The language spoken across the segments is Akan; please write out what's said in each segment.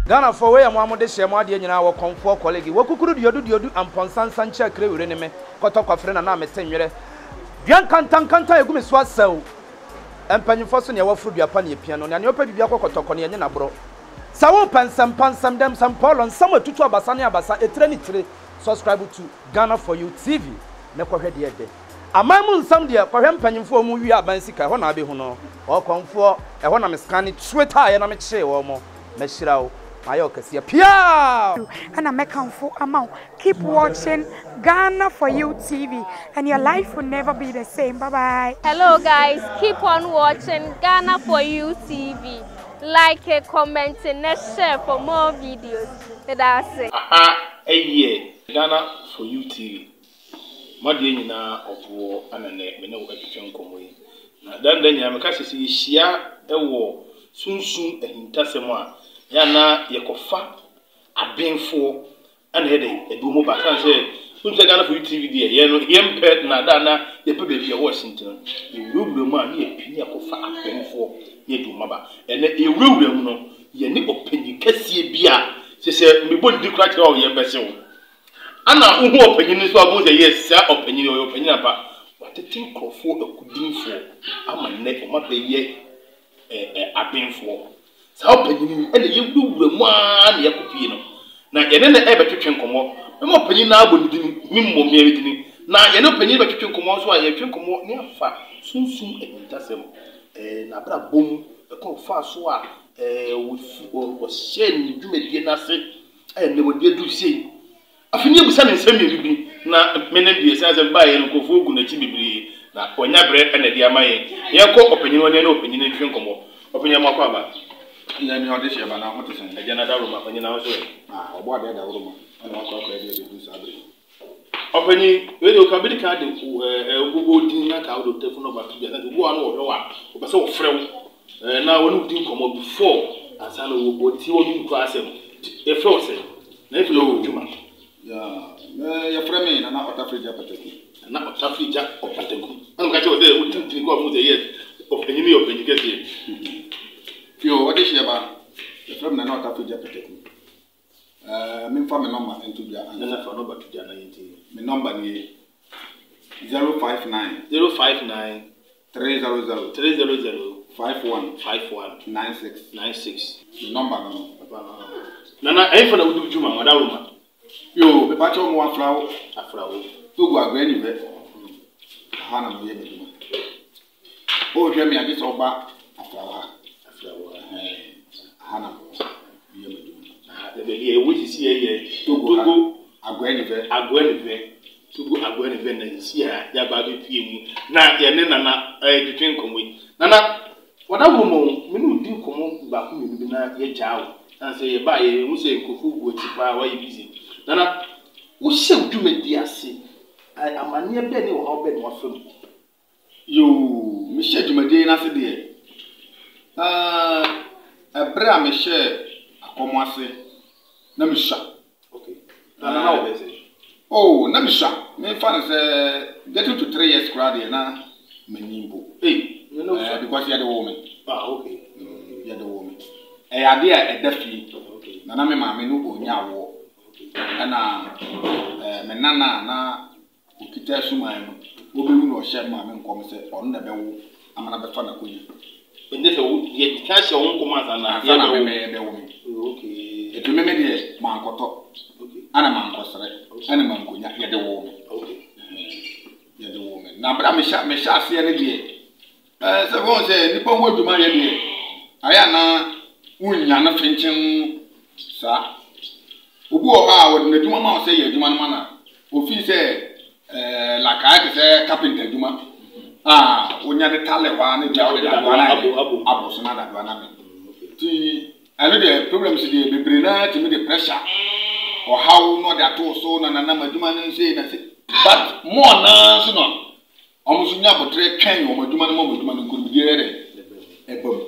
Ghana for way mo amode hye mo ade nyina wo konfo colleague wo kukuru diodu amponsansa nche kre wure ne me kotokwa fre na me senwere duan kanta egu me so asaw empanyimfo so ne wafuru duapa ne epia no ne opa bibia kotokwa ne nye na bro sawo pansam dem sam polon sam atutu abasa ne abasa etre ni tire subscribe to Ghana for You TV me kohwe de ede amamu nsam de kohwe empanyimfo mu wi abansika ho na abehu no o konfo ho na me scan Twitter ye na me kye wo mo me shirawo Ayokasiya Pia and I make for amount. Keep watching Ghana for You TV and your life will never be the same. Bye bye. Hello guys, keep on watching Ghana for You TV. Like, comment, and share for more videos. That's it. Hey, Ghana for You TV. Madi na opo anane me na wo atwetwe nkomwe. Na dan ya me ka sisi hia ewo sunsun ehintasem a ya na yekofa abenfo ana hede edumo ba kan se unse Ghana for You TV die ye no yempe na da na yepe bebi e Washington ewuwure mu a na yepini yekofa abenfo ye duma ba ene ewuwure mu no ye ni opanyi kasie bia se mebo di kra kra o ye bese wo ana uhu opanyi so abu se yes sa opanyi o opanyi apa watetin krofo akudinfo ama ne o mabeye abenfo sa opanyi ene ye wuwure mu a na yakopie no na ye ne na ebetwetwe nkomo me opanyi na agbo dini mimmo miere dini na ye ne opanyi betwetwe nkomo so a ye twe nkomo ne afa sunsun ehintasem na bra bom ko fa so a wo shen dwumedie na se ne wodie du sei afini ebusa ne nsem yeribi na menen die sanse ba ye nkofo ogu na chi bibiri na onya bre na dia maye ye ko opanyi woni na opanyi na twe nkomo opanyi ma kwa ba ya mi ode sheba na moto sen eje na daru ma opanyi na so obo ade da woro ma na kwa kwa ede du sabre opanyi we do ka bi ka de ogogo din na ka do telephone number to be na ogo anu wo wa o be se wo frew na wonu din komo before asana wo ti wo bi kwa asem e frew se na iflo wo juma ya frame na otafrija pateku na otafrija opateku anu ka che o de o tin ko mu de yes opanyi ni opanyi kesi yo ode sheba ya frame na otafrija pateku min fa me number into bia na fa number to dia na yenti me number ni 059 059 300 300 51 96 the number no nana ai fa na wudu juma wada roma yo be pa cho mo afrawo to go agbe ni be ha na mo ye be juma o hwe mi agi so ba afrawo ha na ye be juma de be ye wuti si ye to go agbe ni be tugu agwe ni be na si ya ba be pie mu na ye ne nana ditwen komwe nana wada roma minu din komo ba ku mi bi na ye jaawo na se ye ba ye mu se kofu go tipa wa ye busy nana wo se dwumedi ase amane be ne wo ha be no afam yo mi se dwumedi na se de ebra mi se akomo ase na mi sha okay nana wo be se oh na mi sha me fa na se getting to 3 years crowd na manimbo you know because you are the woman okay you are the woman ade a edafi na me ma me no onya wo na me nana na okita suman no obewu no hye ma me nkom se on na bewo amana befa na koyi ende se wo ye ka hye won kom asa na ya na me bewo me okay etu me de ma nkoto okay ana ma nkosere ana ma nkonya ye de wo me okay ye de wo me na bra me sha ase ne de se won se nipa wo duma ye de aya na unya na finchen sa obu o ha wo na duma ma o se ye duma no na ofi se la ka ke se carpenter duma onya de tale wa ne dia o de da na abu so na da na me ti alo de problems de bebre na ti me de pressure o how no da to so na ma duma no se na se but more na so no omuso nya botre twen o maduma no nkurbi de ere ebom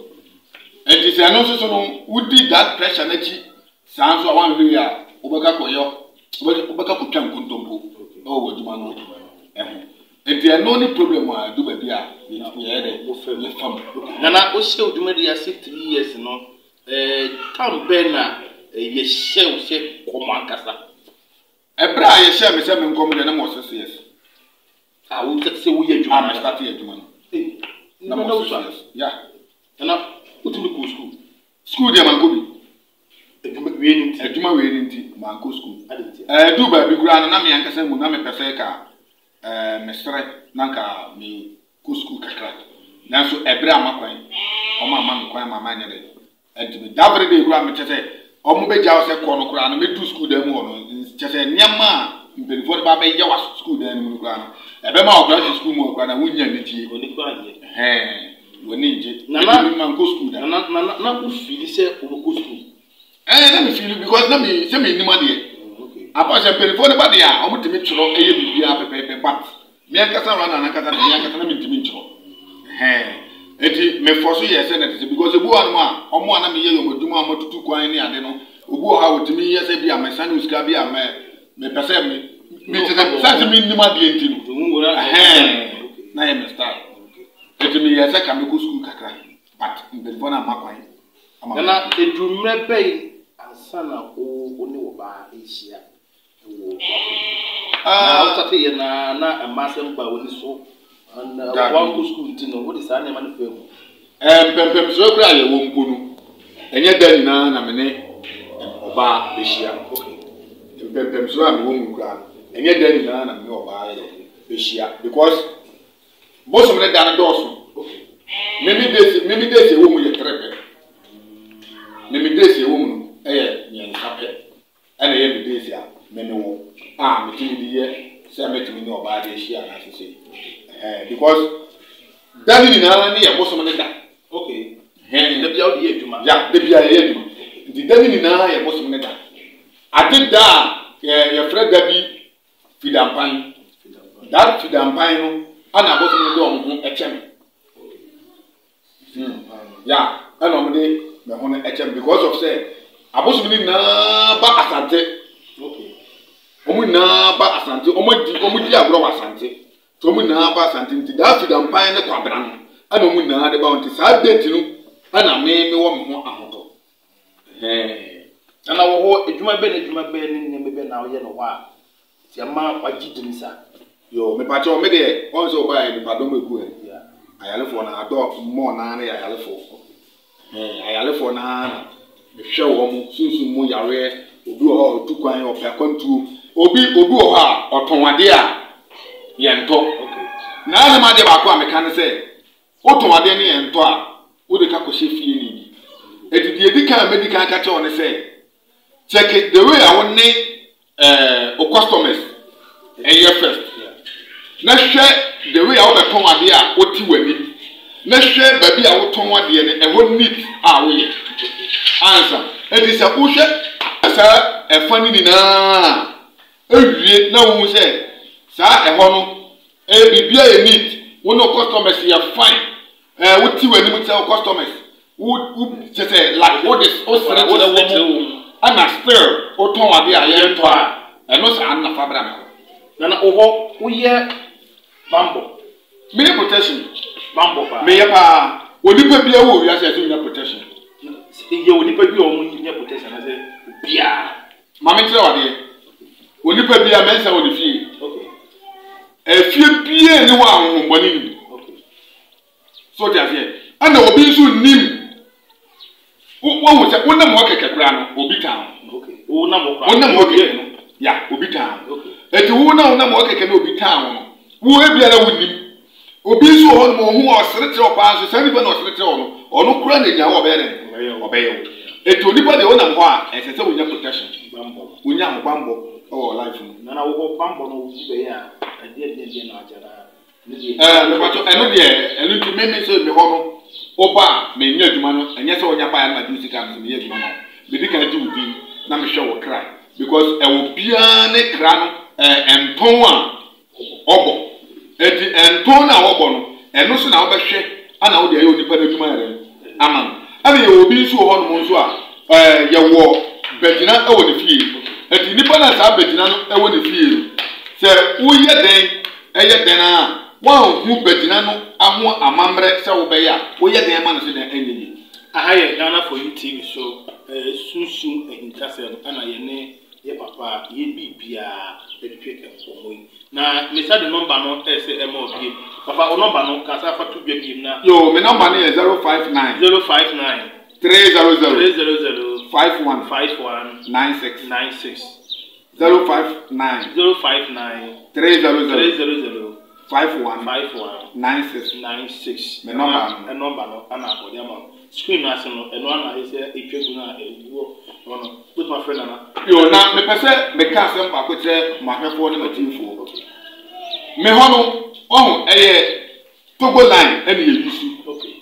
enti se no so no wudi that pressure na chi sanso awan hwe ya obeka koyo obeka ko twan kontompo o waduma no enti no ni problem a do ba bia ye ere wo fam nana o se oduma de ya 3 years no tam bena ye share se command kasa ebra ye share me se me nkom de na mo 6 years ah wo se wo ye adwuma na start ye adwuma no na mo so ya na utumi ko school de man go bi adwuma we ni nti man go school do ba bi kura na me ankasa mu na me pese ka me stre nanka me ko school kakra na so ebra amakwan o ma ma kwan mama nya de enti me davre de kura me tese o mo be jaw se ko no kura na me do school de mu ho no tese nyama mpelifo ba be ya wa school de mu kura no ebe ma o kura school mu kura na wunya ni tie oni kwa ye woni nje na man go school da na ku feel se o go school na me feel because na me se me ni ma de apa se mpelifo ne ba de a o mo timi churo eye bibia pepepe but me ankasa rana na kasa me ankasa na me timi churo eti me force ye se na tese because ebu anu a omo ana me ye yo moduma amatutu kwan ni ade no obu ha wotimi ye se bia me sanu uska bia me pese me tese santi me ni ma de enti no na ye me start eti me ye se ka me go school kakra but mpelifo na makwan na edumre bei ansana o ne wo ba ehia wo na utate ye na amasem ba woni so and one go school ntino wo di sa na ma ne fam pempem so kra ye wo mponu enye dan na me ne oba ehia pempem so am wo nkra enye dan na me oba ehia because bosom ne dan doso mimi desi wo mu ye trepe mimi desi wo mu nyen kape ana ye mi desi a me ne wo me timi di ye se me timi ne oba de ehia na so say because dani ni na ye bosom ne da okay de bia o di eduma ya de bia ye eduma di dani ni na ye bosom ne da ade da ye freda bi fidampan that fidampan no ana bosom ne do ho echem ya ana o de me ho ne echem because of say abosom ni na ba asante okay omu na ba asante omu di agro asante to omu na ba asante nti da fidampan ne kwabra no ana omu na de ba onti sa date no ana me wo me ho ahoto ana wo ho edwuma be ne me be na wo ye no ho a ti ama wagidin sa yo me pa cho me de on so ba e me pa do me ku ya ayalefo na ado mo na na ayalefo ayalefo na me hwe wo mu sunsun mu yare obi ho tukwan o pa kwantu obi ho a otonwade a ye nto okay na na ma de ba ko a me kan se otonwade ne ye nto a wo de ka ko hye fie ni edidi edika medical ka che on se check it the way I want o customers first na hwe the way I want ton ade a oti wani na hwe ba bi a wo ton ade ne e ho neat a wo ye answer edi se wo hwe sa e fani ni na ewie na wo se sa e ho no e bibia e neat wo no customers ye fine wo ti wani mu se customers wo se like what is o sere wo ana still o ton ade a ye to a eno sa na fa bra me na oho wo ye bambo me protection bambo pa me ye pa onipa bia wo wi ase so nya protection ye onipa bia o mu nya protection na se bia ma me tire wade onipa bia mensa wo ni fie okay fie bia ni wa ahon boni ni okay so dia fie ana obi nso nim wo se wonam ho kekekra no obi tan okay wonam ho kekekra no ya obi tan okay eti wonam ho kekekra no obi tan no wo ebiara wonim obi nso ho no ho osretre opa nso sani be no osretre no ono kura na nya wo obeye eti onipa de wonam ho a esese wonya protection bambo wonya ho bambo o life no na wo bambo no wo be ya ade na ajara me pato eno ti me so me ho no oba me nya adwuma no enye se wonya ba ya na du sika no me nya adwuma no me di kan di udi na me hwe wo kra because e wo bia ne kra no enton a obo eti enton na obo no eno so na wo behwe ana wo de ayo nipa na adwuma yare ama ana ye obi nso ho no nso a ye wo betina e wo ne fie eti nipa na sa betina no e wo ne fie se wo ye den eye den a wan hu betina no aho amamre se wo be ya wo ye den ma no se den enyi Ahaye Ghana for you TV show sunsun ehinkasem ana ye papa ye bibia edwetwe enkomo na me say the number no say MOB papa o number no ka sa fa to bia biem na yo me number no is 059 300 51 96 059 300 51 96 me number no ana abodiama screen na no eno ana ese etwegu na ewo no put my friend na yo na me pese me ka asem pa ko kire mahwefo ne matimfo me hono ohun eye Togo line ene ye yusu okay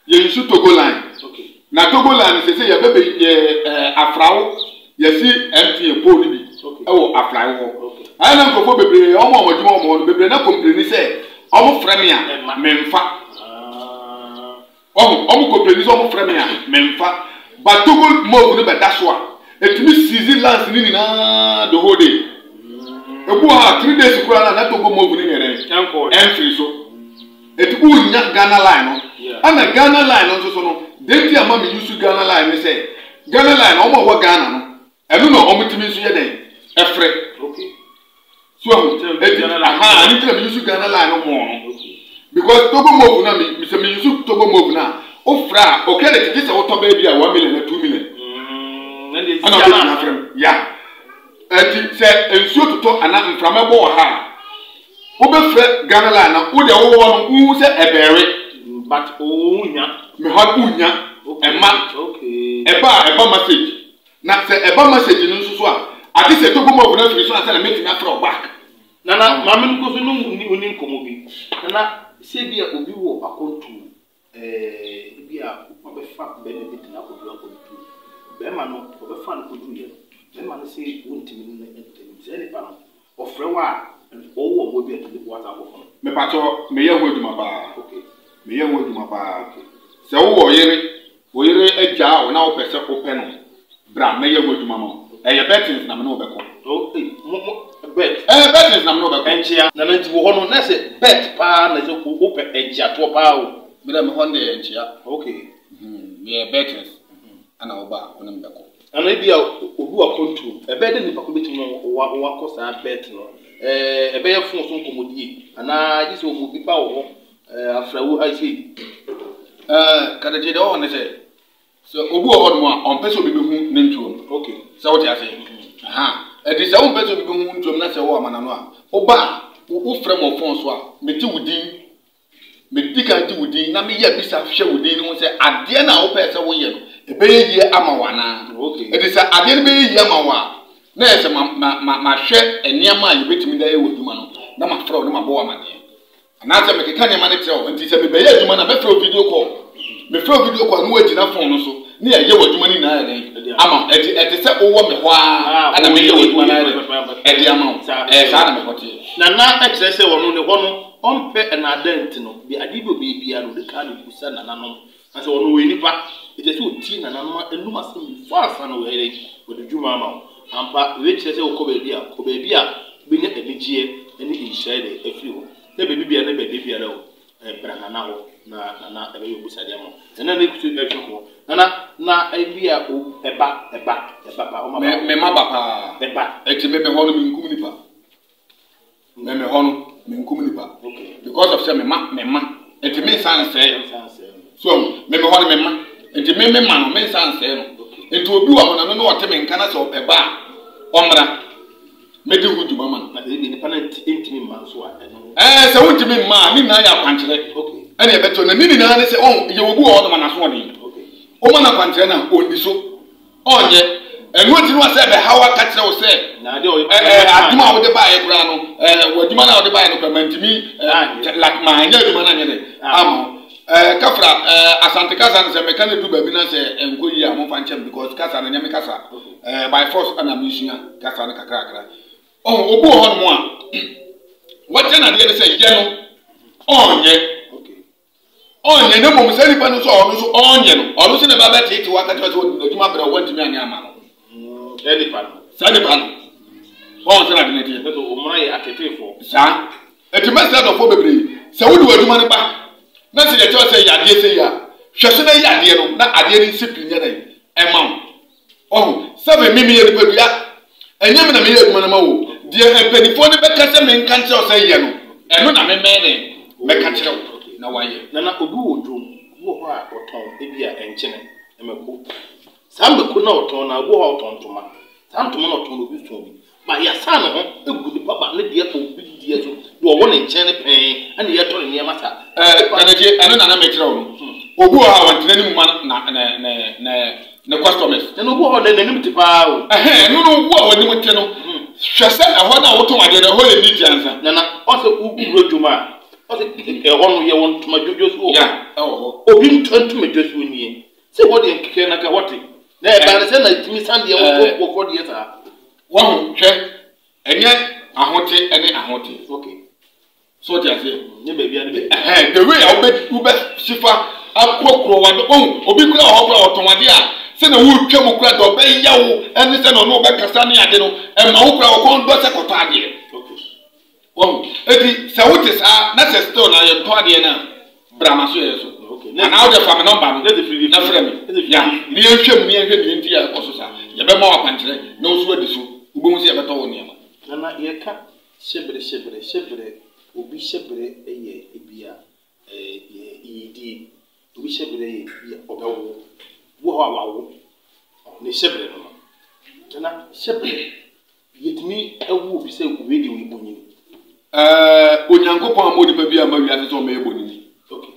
ye yusu Togo line okay na Togo line se ye bebe ye afrawo ye si MTN pole bi ewo afrawo okay ayi na nkofo bebre omo omodimo omo bebre na complain say omo frame ya memfa omo complain say omo frame ya memfa but Togo move no be that one etimi season last ni na the whole day ebu ha 3 days kura na Togo move ni yere entry so etubu nya Ghana line no ana Ghana line no so no denti ama me use Ghana line ni say Ghana line omo wo Ghana no enu no omo timi so ye den efre okay so aha ani tell me use Ghana line no more because Togo move na me use Togo move na ofra okere titi se wo to ba bia 1 million na 2 million ana be na frem ya eti se ensuo toto ana mframebo wo ha wo be fre Ghana line na wo de wo no wu se ebere but onya me ha unya ema okay eba message na se eba message no nsusu a ati se Togo move na free so na se na meeting afro back nana mama nko so no uni nkomo bi nana se bia obi wo akontu bia obefa benefit na ko do akontu be ma no obefa no ko do ye be ma no se wontimi no enten se ni pa no ofre wa owo mo bia to wata ko me pato me ye ho aduma ba okay me ye ho aduma ba se wo yere agya wo na wo pese ko pe no bra me ye ho aduma mo ye betting na me no be ko okay bet betting na me no be ko enchia na nanti wo hono na se bet pa na se ko wo pe enchia to pa o bra me honde enchia okay me betting ana wo ba wo na me be ko ana bia obi wa kontu ebe de nipa ko betimo wa ko sa bet no ebe ye fun so nkomodie ana ji so obi ba wo afrawo ha sei kada je de wo ne se so obi wo hono a on pese obi be hu ne ntuo okay se wo ti ase aha edi se wo pese obi be hu ntuo na se wo amana no a oba wo frem of phone so a meti wudin meti kan ti wudin na me ye bisa hwe wudin no se ade na wo pese wo ye no ebe ye ama wana okay edi se ade no be ye ama wa na ese ma hwe eniama a yebetimi da ye woduma no na ma fra no ma bo amane na se me keka ne ma ne tell enti se me be ye aduma na me fra video call no wagina phone no so na ye waduma ni na ya ama eti se owo me ho a na me ye waduma na edi ama sa na me hote na exercise se wono ne hono onpe enadent no bi ade bi obia no de ka ne kusa na nanom ase wono we nipa ite se oti na nanom enuma se fa na we ere woduduma ama ampa we exercise wo ko baabi a bi ne enigye ene inshire afiri ho na be bibia na be bibia na o brana na ho na ebe yo busade ama na ne kutu etwe ho na ebia o eba pa o ma me ma ba pa eba eti me ho no me nkum nipa me ho no me nkum nipa okay because of say me ma eti me san say so me ho no me ma eti me ma no me san say no enti obi wa mo na no wote me nka na se eba omra me de hudu mama na de ni pana intimi man so a se wuntimi ma ni na ya kwankere okay ene e beto na ni na ne se on ye obu o no ma na so de okay o ma na kwankere na oni so onye enu oti no se be hawa ka kire wo se na de o aduma wo de ba e kura no waduma na wo de ba e no kura mantimi like ma anya aduma na nye de ama kafra asante kasa se me kan du ba bi na se enko yi a mo fa nchem because kasa na nyame kasa by force ana misua kasa na kakra obu ho no a wote na de se ye no onye ne bom se nipa no so ono so onye no ono se ne ba betete wakati wato oduma bra wantimi anya ama no nipa no on se na de ne tie so o mra ye atetefo sa etimasa do fo bebre se wodi waduma ne ba na se ye tell se ya de se ya hwese na yi ade no na ade ni sipi nya dai ema oh sabe mimi ye nipa bia enyem na me ye adwuma na ma wo de empanifo ne beka se me nka nche o se ye no eno na me ne beka kire wo na waye na obi wo drum wo ho a oton ebi a enchene emeko sambeko na oton na wo ho oton toma santoma na oton obi so bi ma ya sa no ho egu di baba ne de ko obi die so do wo ne nchene pen ana ye to ne mata kanaje eno na me kire wo obu ha wantene ni mu na customers na obu ho na nim tipa o no wo a wani mute no hwese ho na woton ade na ho le ni jansa na o se uguro dwuma o se ho no ye won toma jojo so ya obi ntantuma jojo nie se wo de nkeke na ka wote na e ba na se na timi sande ye wo ko de ta wo hwe enye ahote ene ahote okay so dia se nye baby ani be the way ube sifa akokro wa no obi kura ho kura otonwade a se na wo twam kura do be yawo ene se no no be kasa ne ade no e ma wo kura wo kon do se koto ade okay wo eti se wo te sa na se store na ye to ade na brama so ye so okay na now the family number no let the free na frame ya ni ye hwem ni ye hwe ni nti ya koso sa ye be ma wa kwantere na wo so adi so ubo se ye beto wo niam na ye ka shebre obi shebre eye ebia yedi obi shebre ye obawo wo ho awawo ne shebre no na shebre yetimi awu obi se obi de we bonyi onyankopon amodi pa bia ma wiase so me bonini okay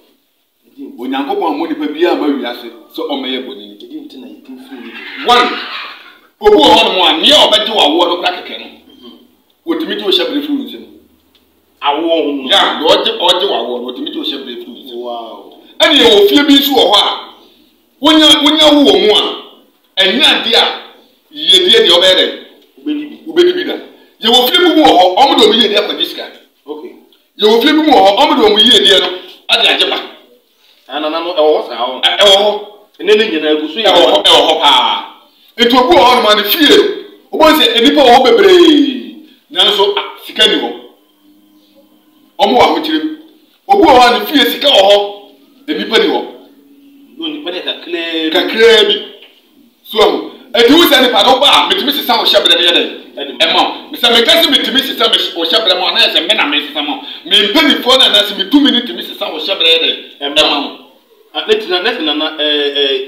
onyankopon amodi pa bia ma wiase so o me bonini edi ntina yetim free one obu ho no mo an ye obede wawo no kra keke no otimi ti o shebre free nse awo hu ya do oje wawo no otimi ti o shebre free nse wow ani ye ofie bi nso wo ho a wonya wo mu a enya de a yedie de obede ubedi bi da ye wo fie bu wo ho omodo mi ye de akwa diska okay ye wo fie bu wo ho omodo mu ye de no ade ageba ana no e wo sa ho e wo ho ene ne nyina agusu ye e wo ho pa eto bu wo no ma ne fie obo se enipa wo ho bebre nanso sika ni ho omo wa ho kire obu wo ne fie sika wo ho enipa ni ho no ni pade kakre bi so eti wo se ni pa do ba metimi sesa wo hyebre ne yede ema misa me kasi metimi sesa wo hyebre mo na se me na me sesa mo me mpani fo na na se metumi ni timi sesa wo hyebre yede ema netina na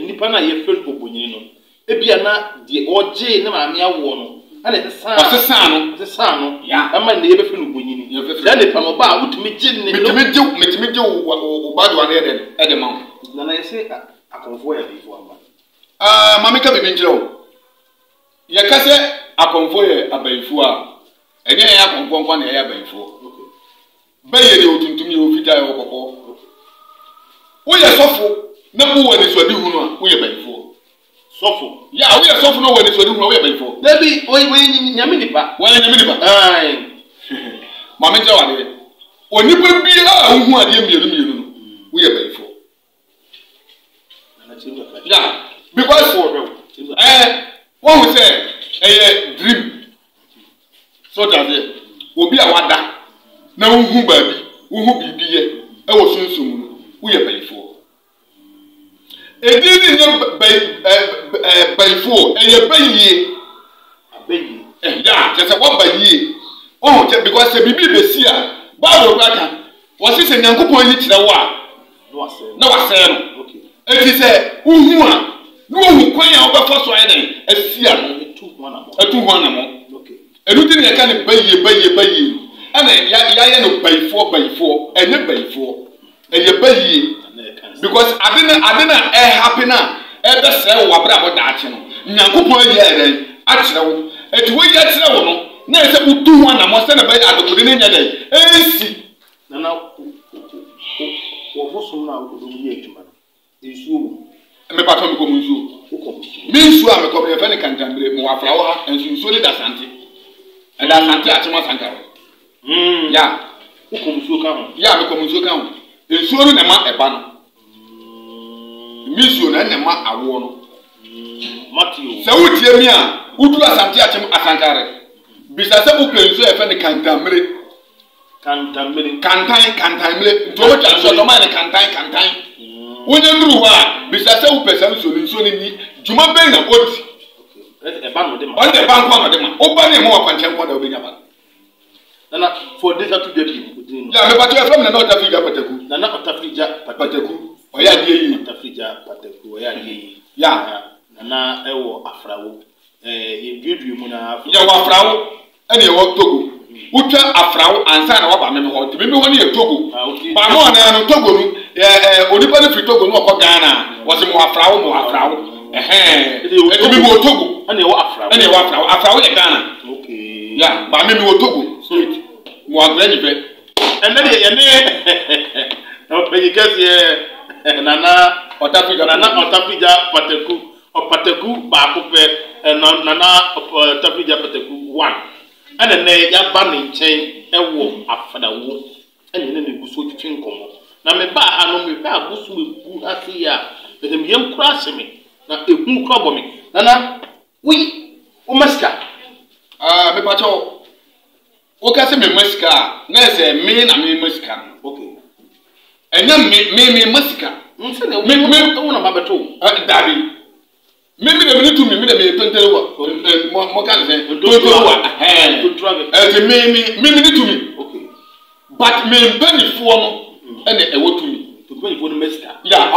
nipa na ye friend obonyini no ebia na de oje na ma me awo no ana sesa no ya ama ne ye be friend obonyini da ne pa no ba wutumi gye ne metimi gye wo ba do na yede ede ma na ye se akonfo ya bifo amba mame ka bebe njire wo ye ka se akonfo ye abayifu a ene ya akonfo na ya abayifu baye de otuntum ye ofita ye okoko wo ye sofo na bu wani so di hunu a wo ye bayifu sofo ya wo ye sofo no wani so di hunu wo ye bayifu baby we nyame nipa ai mame njire wa de onipa bi a hu ade mienu no wo ye bayifu ya because one say a dream so that obi a wada na hu baabi hu bibiye e wo sunsun wo ye bayifo edini nye bayifo ye bayiye ya just one bayiye oh because se bibi besi a ba wo braka wo se nyankopon yi kire wo a na wase no eti se uhu a no hu kwan a obefa so ayeden asia no etu ho na mo okay enuti ne ka ne bayiye ana ya ye no bayifo enye bayifo eye bayiye because adena happy na e be se wo abra bo daache no nyankopon ayi eren a kire wo eti wo ya kire wo no na se utu ho na mo se na bayi adokode ne nya den ensi na wo fosum na wo do ye adwuma ensuo me pato me komu nsuo me nsuo a me komu ye fa ne kantambre mo wafra wo ha nsuo ne da sante e da sante a chema sankaro ya wo komu nsuo ka ho ya me komu nsuo ka ho nsuo no na ma eba no me nsuo na ma awo no matio se wutie mi a wudu asante a chema asankare bisa se wo kwe nsuo e fa ne kantambre kantan mle nto wo twa so to ma ne kantan Wonye nduru wa bisa se wo pesa nso ni juma ben na odi e ba no de ma on de bank no de ma o ba ne mo wa kwanche nko da obenya ba nana for this to be people ya me patu e from na Otafrija Pataku nana Otafrija Pataku o ya die yi Otafrija Pataku o ya die yi ya nana e wo afrawo ye duedue mu na ya wa afrawo ene ye wo Togo utwa afrawo ansa na wa ba me ho ti me ho ne ye Togo ba mo na no Togo nu onipa ne fi Togo nu okọ Ghana wo se mo afrawo e bi mo Togo ene wo afrawo afrawo ye Ghana okay ya ba me wo Togo straight mo agre ni be ene ye no pe yi kase nana Otafrija Pataku o Pataku ba ko pe nana Otafrija Pataku 1 ene ne ya ba ne nchen ewo afadawo ene ne guso twetwe nkomo na me ba ha no me ba guso ebu ase ya de me yem kura se me na ehu kura bo me nana wi o maska me pacho o ka se me maska na se me na me maska okay enya me maska nse ne me na ba beto dabi me de me tu me de me pentere wa mo kan se to wa to me tu me okay but me bani fo no ene e wo tu me to bani fo no maska ya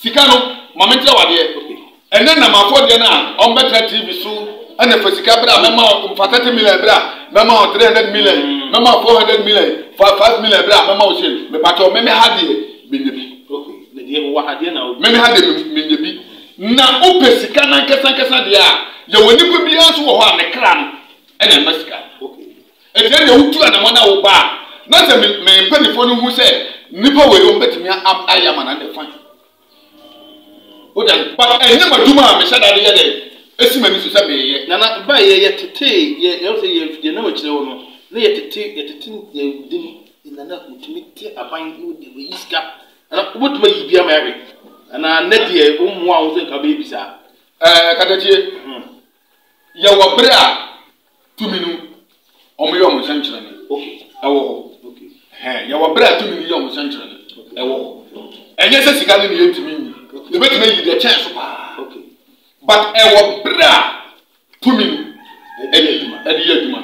sika no mamentre wa de okay ene na mafo de na on betra TV so ene fa sika bra mema 30 million bra mema 300 million mema 400 million 5 million bra mema o shel me pato me ha de binyebi okay ne de wa ha de na me ha de binyebi na opesika na nkesa de a ya woni ko bia so wo ho a me kra no ene masika okay e de ya utu na mona wo ba na se me panifo no hu se nipa we o betimi ayama na de fan o da ba enye maduma me shada de ye de esimani so se be ye nana ba ye tete ye se ye na machire wo no na ye tete ye din nana utimiti aban no de we iska ana ubutuma yibia ma yawe ana nadie ummu a wo se nka be bisa kadatie ya wo bra tuminu omo yo mo sanchira ne okay ewo ho okay ya wo bra tuminu yo mo sanchira ne ewo ho enye se sika ne ye ntimi ni e betime yi de chance pa okay but ewo bra tuminu edi yeduma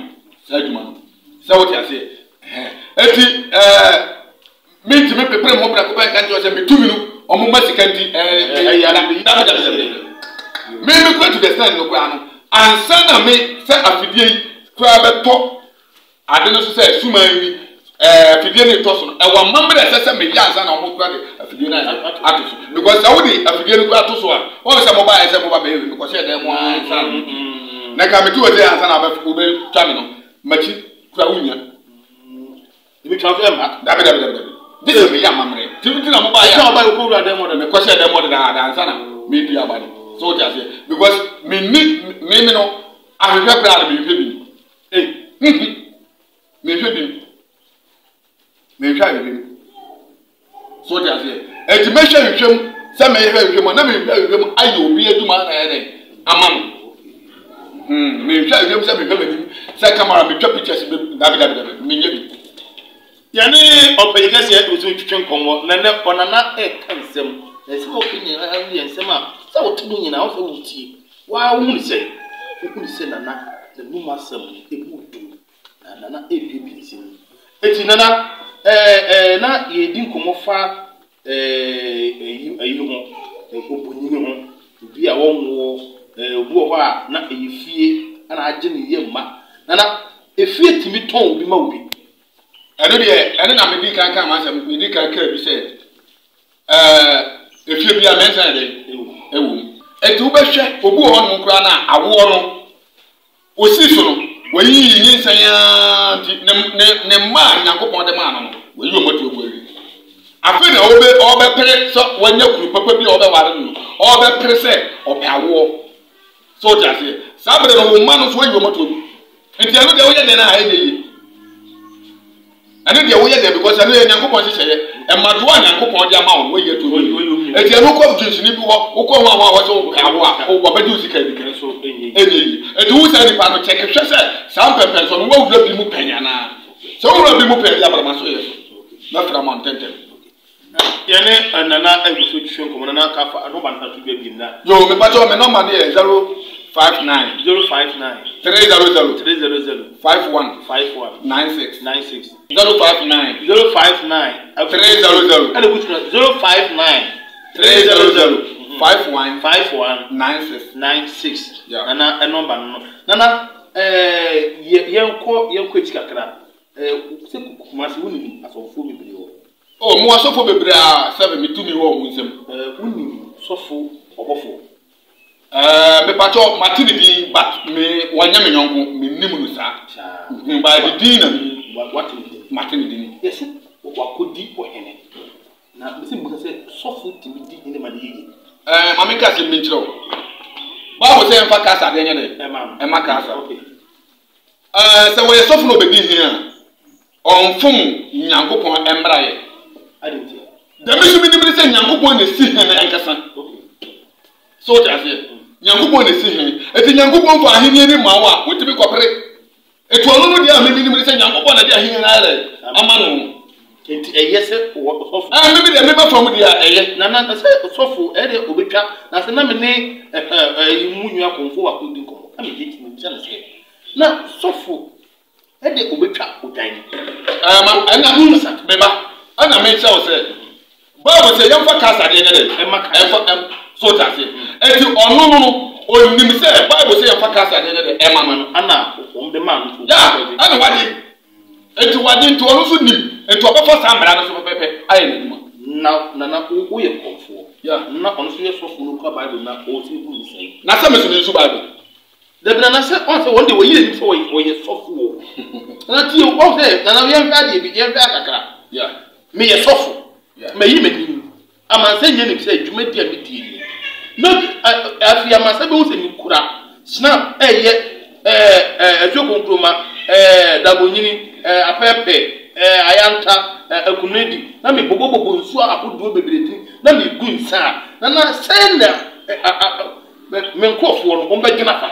sa wo ti ase eti me ntimi pepere mo bra ko ba kan jo se me tuminu omo masika ndi me go to the stand no kwa no ansa na me se afidie kwa beto ade no so se suman wi afidie ne to so no e wa mamre se me ya ansa na omo kwa de afidie na atoso because awudi afidie no kwa atoso a wo se mo ba se mo ba be because e dem mo ansa na ka me tu o de ansa na ba fu be twa me no machi kwa unya ibi twa fe ma dabe this is me ya mamre tibi na mo ba ya twa ba ko wura dem mo de me kwese dem mo de da ansa na me du ya ba so what I say because me need me no ahwehwe bra me hwe bi me hwe bi so what I say e me hwe hwem se me hwe hwem na me hwe hwem ayo obi aduma na ya den amam me hwe hwem se me hwe bi se camera me twa pictures be dabi me nye bi yani opeyikase e ozo twetwe nkomo na ne onana e kansem na se mo kinye ya nsem a sa wotumu nyina wo se wutie wa wo ni se nana na numa sam ebudu na nana ebibi nsem eti nana na ye di nkomo fa ayi ho obonyi ho bi a wonwo obu ho a na eyefie ana age ne yemma nana efie timi ton obi ma obi eno de eno na me di kan ma se me di kan ka bi se efie bia mensa de ewu eti wo behwe obu ho no kura na awo no osi so no wayi yin sanya ne ma Nyankopon de ma no wayi o moto obu eri afi na obe pere so wanya kuru papa bi obe ware no obe pere se ope awo so ja se sabre no wo ma no so wayi o moto obu enti anu de wo ye de na aye yi anu de wo ye de because anu ye Nyankopon se seye e madoa Nyankopon de ama wo ye to eti anu ko jinsi ni bi wo ko wa so awo a wo ba di usika bi kere so enyi eti wo se ni pa no check hwe se sam pepe so no wo wura bi mu panya na so wo wura bi mu panya ya bara ma so ye so na fra mountain Yane nana eguso twetwe nkomo nana kafa no ban tatu bia bi na. Yo me pacho me number dey 059 300 51 96 059 300 and eguso 059 300 51 96 yeah. Nana number no. Nana yenko etikakra se kumasi woni asofo bebre ho. Oh, mo asofo bebre a 7 mitumi wo mu nsem. Woni sofo obofo. Me pacho matini di but me wanya me nyonko me nim no sa. Ba di din na what matini di. Yes, wakodi ohene. Na me se mbuka se sofo timi di ine ma de yi. Mama ka se me nchiro. Ba wo se mfa kasa de nye de. E ma kasa. Okay. Se wo sofo no be di hia. Onfum nyankopon embraye. Adinti. Da me so bi nim se nyankopon na si hene enkasa. Okay. So ta se nyankopon na si hene. Eti nyankopon fa ahenie ni ma wa, wotimi kopere. Etu onu no dia me nim se nyankopon na dia ahenie na re. Ama no. Enti eyese sofo. Me bi de me ba fam dia eye. Nana se sofo e de obetwa na se na me ne munyu akonfo wa kodi nkomo. Ame je timi ntia na se. Na sofo e de obetwa odan. Ma ana hunsa beba. Ana me tell say Bible say yam fa kasa de ne de. So ta say. Eti onu no onim say Bible say yam fa kasa de ne de e mama no. Ana o de man to. Ya, ana wadi. Eti wadi nto onu so nim. Eti obefa samra no so pepe aye ne duma. Na wo ye konfo. Ya, na onu so ye sofo no ka Bible na o ti bu nsai. na se me so ni so Bible. Debra na se on se wonde wo ye ni so wo ye sofo wo. Na ti o se na ye mfa de bi ye mfa kakra. Ya. Me ye sofo. Me yi me din. Ama se nye ni se adwuma di a me di ni. No afia ma se be wo se ni kura. Snap ejo konkroma dabonyini apepe ayanta akunedi na me bobobobo nsu akodo bebreti na me gu nsa na senda me nkofo no omba gina fa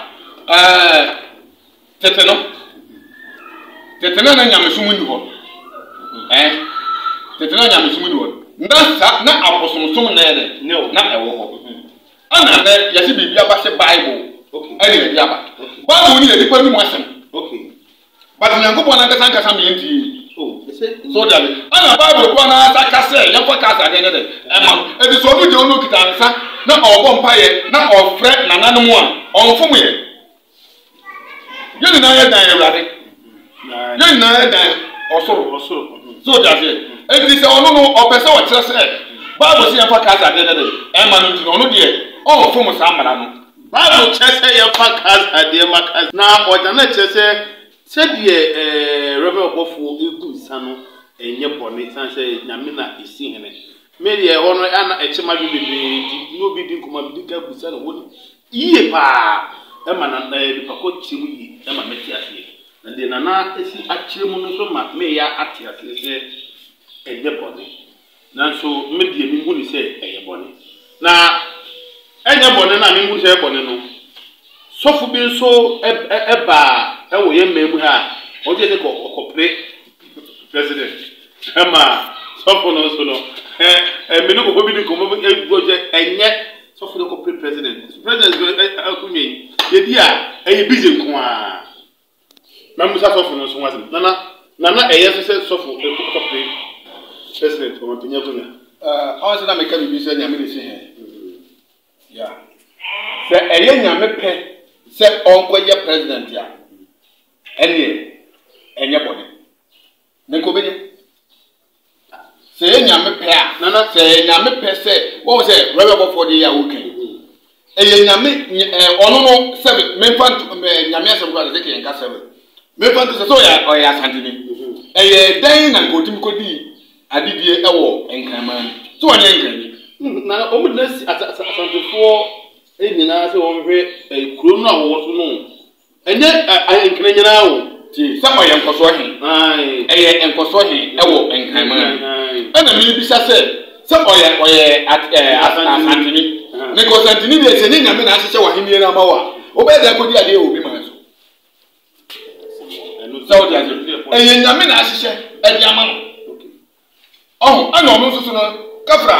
teteno na nyamesumu ni ho teteno nyamesumu ni ho ndasa na abosomsom na ere na ewo ho ana na yesi bibia ba se Bible okay ene bibia ba Bible ni edipa ni mu asem okay but nyankopo na nkasa nkasa me enti oh so that ana Bible ko na aka say yefo kasa de ne de ema edi so mu je onu kita nsa na obo mpaye na ofre nananom a onfom ye yeni na ye dan ewrade yeni na ye dan osoro so that edi se onu no opese o kire se Bible say yefo kasa de ne de ema no tino onu de onfom sa mara no Bible chese yefo kasa de maka na odana chese se die Reverend Obofo egu sano enye bone san se nyame na esi hene me de hono ana echema bi bebe no bi din kuma bi ka busa no woni iye pa e ma na bi pako chimu yi e ma meti ase na de na esi achiremu no so ma me ya ate ase se enye bone na so me de mi nguni se enye bone na enye bone na mi nguni se bone no sofu bi so eba ewo ye memu ha o je ko okopre president ema sofu no so no me no ko bi ni ko mo goje enye sofu no ko president akunye ye dia eye bize nko a na musa sofu no so wasim nana eye se sofu ko president o pinya kunya awon se na me ka bi se nyame de se he ya se eye nyame pe se onko ye president ya ene enye bone nenko benye se nyame pe a nana se nyame pe se wo se Reverend Obofo de ya wokan eye nyame ono no se memfa nyame asem ko de ke enka se memfa to se so ya o ya santini eye dan na nkotim kodi adidie ewo enkraman so onye enkrani na o mu na asantefo enyina se won hwe kuro no awo so no enye enkran nyina wo ti sama ye nkoso he eye enkoso he ewo enkraman ana mi bisa se oye asantini ne ko santini de se ni nyame na ahye wa henie na ma wa obeda ko di ade obi ma so so eye nyame na ahye e di ama no ana ono so no kafra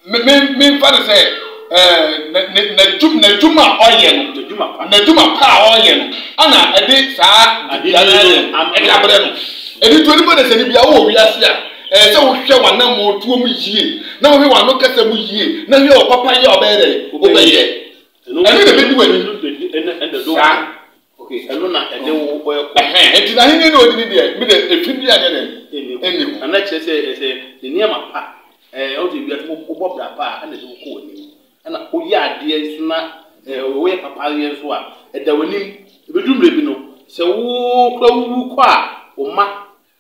me fa de say na juma oye no na juma pa oye no ana ede saa ade abre no edi to ni bo de se ni bia wo wi ase a se wo hwe wanam mo tuo mu yie na wo hwe wano kasa mu yie na hwe o papa ye obere obeye eno de be du ani ende do okay eno na ede wo boy ko enti na hin ni odi ni de me de efidi ade de eni ana che se ni ama pa o de bia mo bob da pa ana de ko ni ana o ya ade suna o ye papa ye so a eda wani be du mre bi no se wo kra wu ko a o ma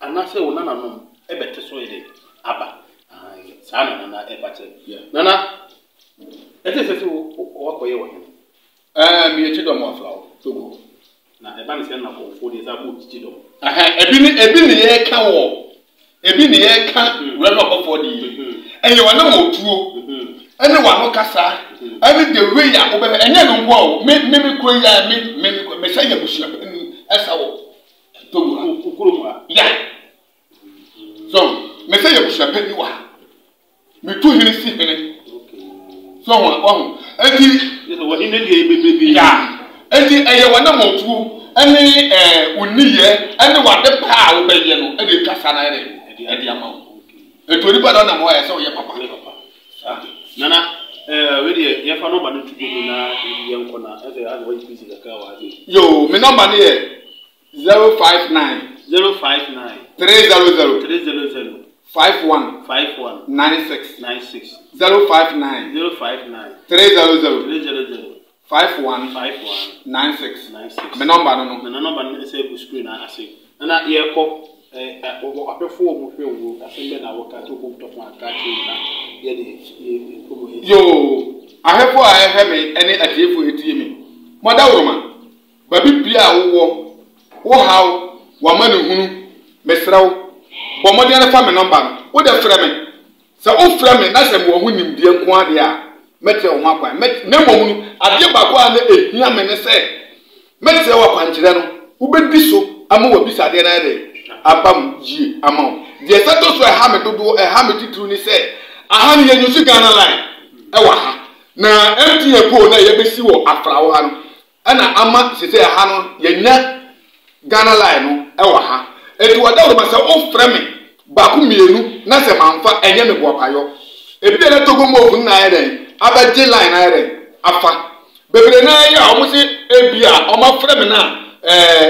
ana se wo nana no ebete so ide aba sana nana ebate nana ete se wo ko ye wo mi ye chido mo afra togo na eba ni se na ko fo de za bo chido ebi ni ye ka wo ebi ni ye ka we no ko fo di enye wa na mo tuo ene wa no kasa ene the way ya ko be enye no wo me ko ya me se ya bushia ni esa wo togo kukuru mo ya so me say you should pay wa me tu hini si hini so wa enti wo hini de bebe ya enti eye wa na motu eni uniye eni wa de pa wo be ye no e de kasa na ere e de ama eto ri ba na mo ya so ye papa nana we de ye fa no ba no tu na ye nko na e de a wo yi pisi ka wa de yo me number ni e 059 300 51 96 059 300 51 96 me number no say bu screen ase na ye ko apefo mo hwe wo asembe na wo ka to ko to fa ka che na ye de yo ahefo a ehe me ene atiefo etie me moda woroma babi bia wo haw wa manu hunu mesraw bo mo de na fa me number wo de frɛ me sɛ wo frɛ me na sɛ mo hu nimdie nko ade a mete wo makwa na mo hunu ade ba ko a na ehia me ne sɛ mete wo kwankyerɛ no wo bedi so ama wo bisa de na de abam ji ama de sɛ to so ha me dodo ha me titru ni sɛ aha ne yenyusu Ghana line wa ha na MTN po na ye besi wo afra wo ha no ana ama sese ha no yenya Ghana line no wa ha etu wada wo masa o frɛ me ba ku mienu na se manfa enye me bo payo ebi de togo mo fun na ere abaje line na ere afa bebre na ya o mo se ebia o ma frɛ me na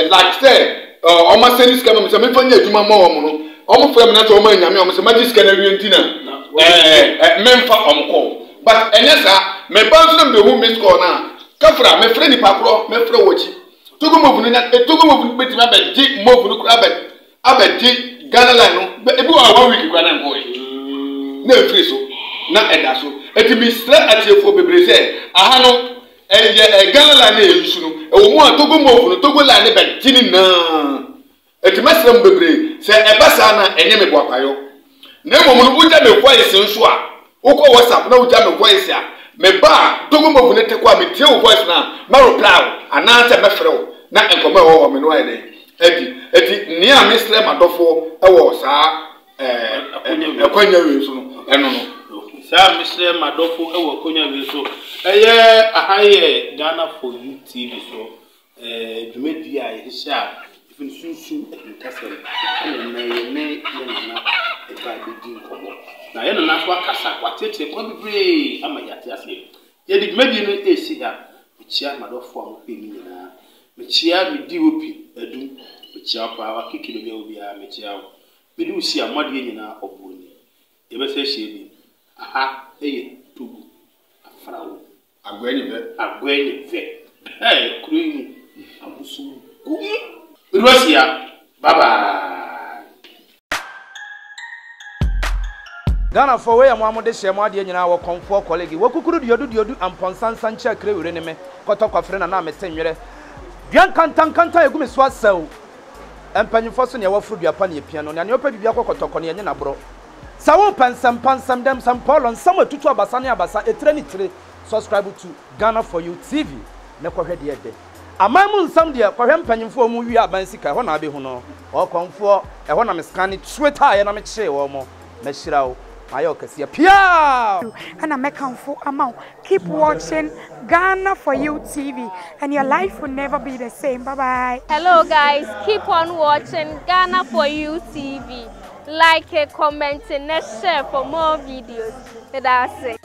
like say o ma send scam me se me fanya adwuma ma o mo no o mo frɛ me na to o ma nyame o mo se magic scan awie ntina memfa o mo call but enye sa me ban so me hu miss call na kafra me frɛ ni pakro me frɛ wochi togo mo fun na togo mo fun betima ba ji mo fun kura ba abaji Ghana line no ebi wa 1 week kwa na nko na free so na eda so etimi stra atiefo bebre se aha no Ghana line e yusu no e wo mu a togo mo fun togo line ba jini na etimi stra bebre se eba sa na enye me bo apayo na mo no uja me voice nso a ukọ WhatsApp na uja me voice a me ba togo mo fun te kwa me tie wo voice na ma reply ana se me frɛ wo na enkomo wo me no ayi eti ni a Mr. Madofo ewo sa akonya we so no eno no sa Mr. Madofo ewo akonya we so eye ahaye Ghana for You TV so dwumedi a ye sha ifin sunsun entasem ne na ba di nkobo na ye na so akasa watete kwa bibre ama yate ase ye di dwumedi no esi ha chia Madofo am pe ni na mechia mi DOP adu mechia pa wa kikilo bia obi a mechia wo medi usi amade nyina oboni ye be se hie bi aha eye tugu afrawo agwenye ve kruini abusu Russia baba Ghana for way amamode hyem ade nyina wo konfo colleague wo kukuru diodu amponsansan cha krewure ne me kotokwa frɛ na mesenwere Bian kanta egumi so asaw empanyifo so ne wafuru duapa ne pia no ne opa bibia kokotoko ne na bro sawo pansam dem sam Paul nsam atutu abasa ne abasa etre ni tire subscribe to Ghana for You TV ne kohwe de ede amamu nsam de kohwe empanyifo mu wi aban sika ho na abe hu no o konfo e ho na me scan Twitter ye na me kye wo mo me hyirawo Mayo Cassia Pia. And I make for amount. Keep watching Ghana for You TV, and your life will never be the same. Bye bye. Hello guys, keep on watching Ghana for You TV. Like, comment, and share for more videos. That's it.